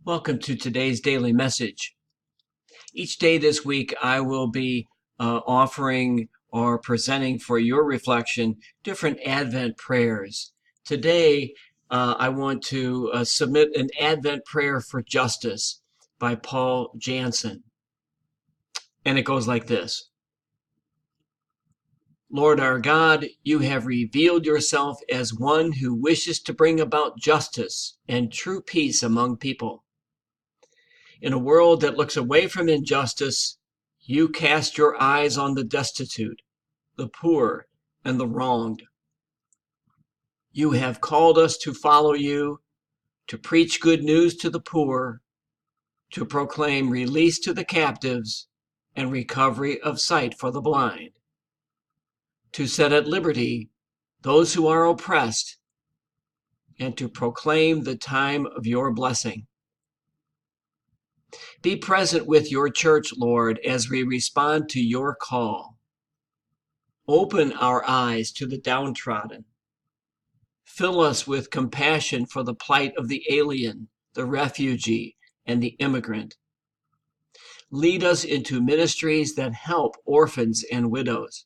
Welcome to today's daily message. Each day this week, I will be offering or presenting for your reflection different Advent prayers. Today, I want to submit an Advent prayer for justice by Paul Jansen. And it goes like this. Lord our God, you have revealed yourself as one who wishes to bring about justice and true peace among people. In a world that looks away from injustice, you cast your eyes on the destitute, the poor, and the wronged. You have called us to follow you, to preach good news to the poor, to proclaim release to the captives and recovery of sight for the blind, to set at liberty those who are oppressed, and to proclaim the time of your blessing. Be present with your church, Lord, as we respond to your call. Open our eyes to the downtrodden. Fill us with compassion for the plight of the alien, the refugee, and the immigrant. Lead us into ministries that help orphans and widows.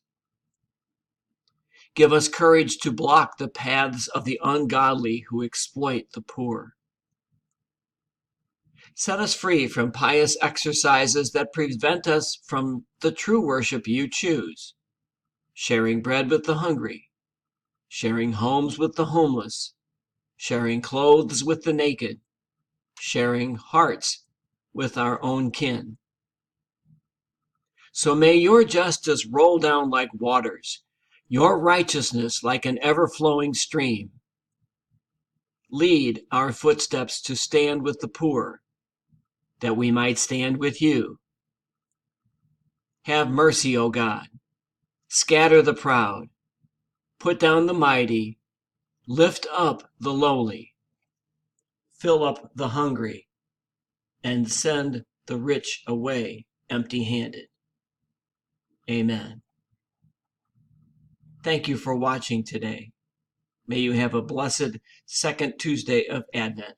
Give us courage to block the paths of the ungodly who exploit the poor. Set us free from pious exercises that prevent us from the true worship you choose, sharing bread with the hungry, sharing homes with the homeless, sharing clothes with the naked, sharing hearts with our own kin. So may your justice roll down like waters, your righteousness like an ever-flowing stream. Lead our footsteps to stand with the poor, that we might stand with you. Have mercy, O God. Scatter the proud. Put down the mighty. Lift up the lowly. Fill up the hungry. And send the rich away empty-handed. Amen. Thank you for watching today. May you have a blessed second Tuesday of Advent.